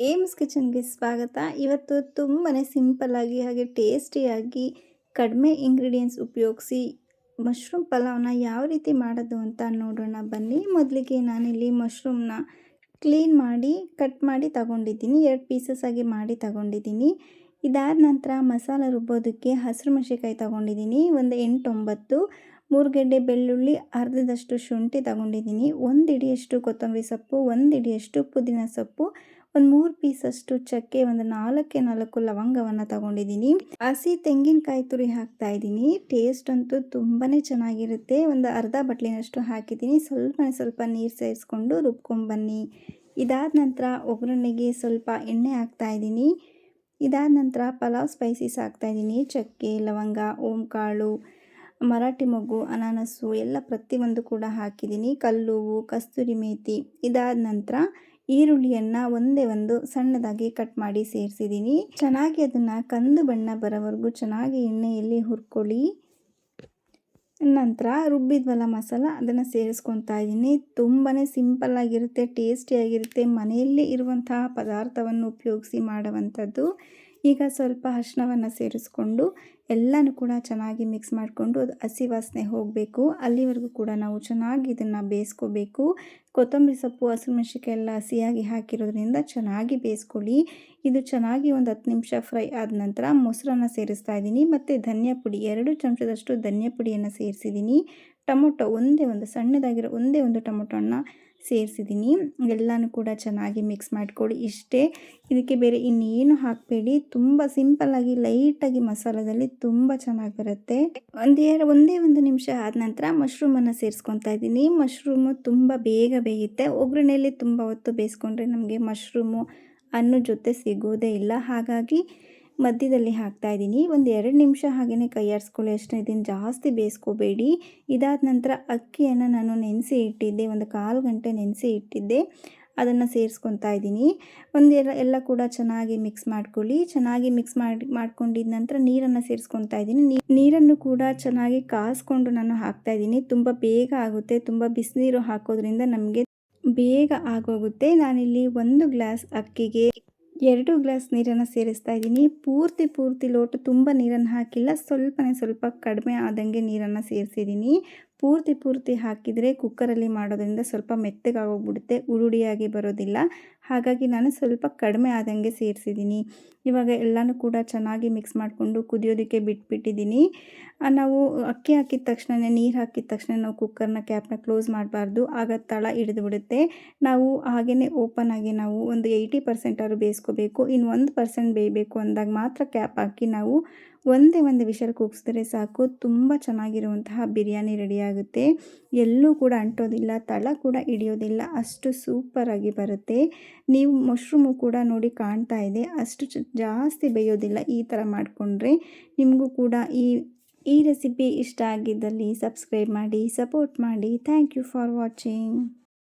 AIIMS ಕಿಚನ್‌ಗೆ ಸ್ವಾಗತ. ಇವತ್ತು ತುಂಬನೇ ಸಿಂಪಲ್ಲಾಗಿ ಹಾಗೆ ಟೇಸ್ಟಿಯಾಗಿ ಕಡಿಮೆ ಇಂಗ್ರೀಡಿಯೆಂಟ್ಸ್ ಉಪಯೋಗಿಸಿ ಮಶ್ರೂಮ್ ಪಲಾವ್‌ನ ಯಾವ ರೀತಿ ಮಾಡೋದು ಅಂತ ನೋಡೋಣ ಬನ್ನಿ. ಮೊದಲಿಗೆ ನಾನಿಲ್ಲಿ ಮಶ್ರೂಮ್‌ನ ಕ್ಲೀನ್ ಮಾಡಿ ಕಟ್ ಮಾಡಿ ತಗೊಂಡಿದ್ದೀನಿ. 2 ಪೀಸಸ್ ಆಗಿ ಮಾಡಿ ತಗೊಂಡಿದ್ದೀನಿ. ಇದಾದ ನಂತರ ಮಸಾಲೆ ರುಬ್ಬೋದಕ್ಕೆ ಹಸಿರು ಮೆಣಸಿನಕಾಯಿ ತಗೊಂಡಿದ್ದೀನಿ. ಒಂದು 8, 9, 3 ಗೆಡ್ಡೆ ಬೆಳ್ಳುಳ್ಳಿ, ಅರ್ಧದಷ್ಟು ಶುಂಠಿ ತಗೊಂಡಿದ್ದೀನಿ. 1 ಹಿಡಿಯಷ್ಟು ಕೊತ್ತಂಬರಿ ಸೊಪ್ಪು, 1 ಹಿಡಿಯಷ್ಟು ಪುದೀನ ಸೊಪ್ಪು, ಒಂದು 3 ಪೀಸಷ್ಟು ಚಕ್ಕೆ, ಒಂದು 4 ಲವಂಗವನ್ನು ತಗೊಂಡಿದ್ದೀನಿ. ಹಸಿ ತೆಂಗಿನಕಾಯಿ ತುರಿ ಹಾಕ್ತಾ ಇದ್ದೀನಿ. ಟೇಸ್ಟ್ ಅಂತೂ ತುಂಬಾ ಚೆನ್ನಾಗಿರುತ್ತೆ. ಒಂದು ಅರ್ಧ ಬಟ್ಲಿನಷ್ಟು ಹಾಕಿದ್ದೀನಿ. ಸ್ವಲ್ಪ ನೀರು ಸೇರಿಸ್ಕೊಂಡು ರುಬ್ಕೊಂಬನ್ನಿ. ಇದಾದ ನಂತರ ಒಗ್ಗರಣೆಗೆ ಸ್ವಲ್ಪ ಎಣ್ಣೆ ಹಾಕ್ತಾ ಇದ್ದೀನಿ. ಇದಾದ ನಂತರ ಪಲಾವ್ ಸ್ಪೈಸಸ್ ಹಾಕ್ತಾಯಿದ್ದೀನಿ. ಚಕ್ಕೆ, ಲವಂಗ, ಓಂಕಾಳು, ಮರಾಠಿ ಮೊಗ್ಗು, ಅನಾನಸ್ಸು ಎಲ್ಲ ಪ್ರತಿಯೊಂದು ಕೂಡ ಹಾಕಿದ್ದೀನಿ. ಕಲ್ಲುವು, ಕಸ್ತೂರಿ ಮೇಥಿ. ಇದಾದ ನಂತರ ಈರುಳ್ಳಿಯನ್ನು ಒಂದೇ ಒಂದು ಸಣ್ಣದಾಗಿ ಕಟ್ ಮಾಡಿ ಸೇರಿಸಿದ್ದೀನಿ. ಚೆನ್ನಾಗಿ ಅದನ್ನು ಕಂದು ಬಣ್ಣ ಬರೋವರೆಗೂ ಚೆನ್ನಾಗಿ ಎಣ್ಣೆಯಲ್ಲಿ ಹುರ್ಕೊಳ್ಳಿ. ನಂತರ ರುಬ್ಬಿದ್ವಲ್ಲ ಮಸಾಲ ಅದನ್ನು ಸೇರಿಸ್ಕೊತಾ ಇದ್ದೀನಿ. ತುಂಬಾ ಸಿಂಪಲ್ಲಾಗಿರುತ್ತೆ, ಟೇಸ್ಟಿಯಾಗಿರುತ್ತೆ. ಮನೆಯಲ್ಲೇ ಇರುವಂತಹ ಪದಾರ್ಥವನ್ನು ಉಪಯೋಗಿಸಿ ಮಾಡುವಂಥದ್ದು. ಈಗ ಸ್ವಲ್ಪ ಅರಿಶಿಣವನ್ನು ಸೇರಿಸ್ಕೊಂಡು ಎಲ್ಲನೂ ಕೂಡ ಚೆನ್ನಾಗಿ ಮಿಕ್ಸ್ ಮಾಡಿಕೊಂಡು ಅದು ಹಸಿ ವಾಸನೆ ಹೋಗಬೇಕು. ಅಲ್ಲಿವರೆಗೂ ಕೂಡ ನಾವು ಚೆನ್ನಾಗಿ ಇದನ್ನು ಬೇಯಿಸ್ಕೋಬೇಕು. ಕೊತ್ತಂಬರಿ ಸೊಪ್ಪು, ಹಸಿಮೆಣಸಿನಕಾಯಿ ಎಲ್ಲ ಹಸಿಯಾಗಿ ಹಾಕಿರೋದ್ರಿಂದ ಚೆನ್ನಾಗಿ ಬೇಯಿಸ್ಕೊಳ್ಳಿ. ಇದು ಚೆನ್ನಾಗಿ ಒಂದು 10 ನಿಮಿಷ ಫ್ರೈ ಆದ ನಂತರ ಮೊಸರನ್ನು ಸೇರಿಸ್ತಾ ಇದ್ದೀನಿ. ಮತ್ತು ಧನಿಯಾ ಪುಡಿ 2 ಚಮಚದಷ್ಟು ಧನಿಯಾ ಪುಡಿಯನ್ನು ಸೇರಿಸಿದ್ದೀನಿ. ಟೊಮೊಟೊ ಸಣ್ಣದಾಗಿರೋ ಒಂದೇ ಒಂದು ಟೊಮೊಟೊನ ಸೇರಿಸಿದ್ದೀನಿ. ಎಲ್ಲನೂ ಕೂಡ ಚೆನ್ನಾಗಿ ಮಿಕ್ಸ್ ಮಾಡಿಕೊಳ್ಳಿ. ಇಷ್ಟೇ, ಇದಕ್ಕೆ ಬೇರೆ ಇನ್ನೇನು ಹಾಕಬೇಡಿ. ತುಂಬ ಸಿಂಪಲ್ಲಾಗಿ ಲೈಟಾಗಿ ಮಸಾಲದಲ್ಲಿ ತುಂಬ ಚೆನ್ನಾಗಿ ಬರುತ್ತೆ. ಒಂದೇ ಒಂದು ನಿಮಿಷ ಆದ ನಂತರ ಮಶ್ರೂಮನ್ನು ಸೇರಿಸ್ಕೊತಾ ಇದ್ದೀನಿ. ಮಶ್ರೂಮು ತುಂಬ ಬೇಗ ಬೇಯುತ್ತೆ. ಒಗ್ಗರಣೆಯಲ್ಲಿ ತುಂಬ ಹೊತ್ತು ಬೇಯಿಸ್ಕೊಂಡ್ರೆ ನಮಗೆ ಮಶ್ರೂಮು ಅನ್ನೋ ಜೊತೆ ಸಿಗೋದೇ ಇಲ್ಲ. ಹಾಗಾಗಿ ಮಧ್ಯದಲ್ಲಿ ಹಾಕ್ತಾಯಿದ್ದೀನಿ. ಒಂದು 2 ನಿಮಿಷ ಹಾಗೆಯೇ ಕೈ ಆಡಿಸ್ಕೊಳ್ಳಿ ಅಷ್ಟೇ. ಇದನ್ನು ಜಾಸ್ತಿ ಬೇಯಿಸ್ಕೋಬೇಡಿ. ಇದಾದ ನಂತರ ಅಕ್ಕಿಯನ್ನು ನಾನು ನೆನೆಸಿ ಇಟ್ಟಿದ್ದೆ, ಒಂದು 1/4 ಗಂಟೆ ನೆನೆಸಿ ಇಟ್ಟಿದ್ದೆ. ಅದನ್ನು ಸೇರಿಸ್ಕೊತಾ ಇದ್ದೀನಿ. ಎಲ್ಲ ಕೂಡ ಚೆನ್ನಾಗಿ ಮಿಕ್ಸ್ ಮಾಡ್ಕೊಳ್ಳಿ. ಚೆನ್ನಾಗಿ ಮಿಕ್ಸ್ ಮಾಡ್ಕೊಂಡಿದ ನಂತರ ನೀರನ್ನು ಸೇರಿಸ್ಕೊತಾ ಇದ್ದೀನಿ. ನೀರನ್ನು ಕೂಡ ಚೆನ್ನಾಗಿ ಕಾಸ್ಕೊಂಡು ನಾನು ಹಾಕ್ತಾಯಿದ್ದೀನಿ. ತುಂಬ ಬೇಗ ಆಗುತ್ತೆ. ತುಂಬ ಬಿಸಿನೀರು ಹಾಕೋದ್ರಿಂದ ನಮಗೆ ಬೇಗ ಆಗೋಗುತ್ತೆ. ನಾನಿಲ್ಲಿ 1 ಗ್ಲಾಸ್ ಅಕ್ಕಿಗೆ 2 ಗ್ಲಾಸ್ ನೀರನ್ನು ಸೇರಿಸ್ತಾ ಇದ್ದೀನಿ. ಪೂರ್ತಿ ಲೋಟ ತುಂಬ ನೀರನ್ನು ಹಾಕಿಲ್ಲ. ಸ್ವಲ್ಪ ಕಡಿಮೆ ಆದಂಗೆ ನೀರನ್ನು ಸೇರಿಸಿದ್ದೀನಿ. ಪೂರ್ತಿ ಹಾಕಿದರೆ ಕುಕ್ಕರಲ್ಲಿ ಮಾಡೋದ್ರಿಂದ ಸ್ವಲ್ಪ ಮೆತ್ತಗಾಗೋಗ್ಬಿಡುತ್ತೆ, ಉರುಡಿಯಾಗಿ ಬರೋದಿಲ್ಲ. ಹಾಗಾಗಿ ನಾನು ಸ್ವಲ್ಪ ಕಡಿಮೆ ಆದಂಗೆ ಸೇರಿಸಿದ್ದೀನಿ. ಇವಾಗ ಎಲ್ಲನೂ ಕೂಡ ಚೆನ್ನಾಗಿ ಮಿಕ್ಸ್ ಮಾಡಿಕೊಂಡು ಕುದಿಯೋದಕ್ಕೆ ಬಿಟ್ಬಿಟ್ಟಿದ್ದೀನಿ. ನಾವು ಅಕ್ಕಿ ಹಾಕಿದ ತಕ್ಷಣವೇ, ನೀರು ಹಾಕಿದ ತಕ್ಷಣ ನಾವು ಕುಕ್ಕರ್ನ ಕ್ಯಾಪ್ನ ಕ್ಲೋಸ್ ಮಾಡಬಾರ್ದು. ಆಗ ತಳ ಹಿಡಿದು ಬಿಡುತ್ತೆ. ನಾವು ಹಾಗೆಯೇ ಓಪನ್ ಆಗಿ ನಾವು ಒಂದು 80% ಆದ್ರೂ ಬೇಯಿಸ್ಕೋಬೇಕು. ಇನ್ನು 1% ಬೇಯಬೇಕು ಅಂದಾಗ ಮಾತ್ರ ಕ್ಯಾಪ್ ಹಾಕಿ ನಾವು ಒಂದೇ ಒಂದು ವಿಷಲ್ ಕೂಗಿಸಿದ್ರೆ ಸಾಕು. ತುಂಬ ಚೆನ್ನಾಗಿರುವಂತಹ ಬಿರಿಯಾನಿ ರೆಡಿಯಾಗುತ್ತೆ. ಎಲ್ಲೂ ಕೂಡ ಅಂಟೋದಿಲ್ಲ, ತಳ ಕೂಡ ಹಿಡಿಯೋದಿಲ್ಲ. ಅಷ್ಟು ಸೂಪರಾಗಿ ಬರುತ್ತೆ. ನೀವು ಮಶ್ರೂಮು ಕೂಡ ನೋಡಿ ಕಾಣ್ತಾ ಇದೆ, ಅಷ್ಟು ಜಾಸ್ತಿ ಬೇಯೋದಿಲ್ಲ. ಈ ಥರ ಮಾಡಿಕೊಂಡ್ರೆ ನಿಮಗೂ ಕೂಡ ಈ ರೆಸಿಪಿ ಇಷ್ಟ ಆಗಿದ್ದಲ್ಲಿ ಸಬ್ಸ್ಕ್ರೈಬ್ ಮಾಡಿ, ಸಪೋರ್ಟ್ ಮಾಡಿ. Thank you for watching.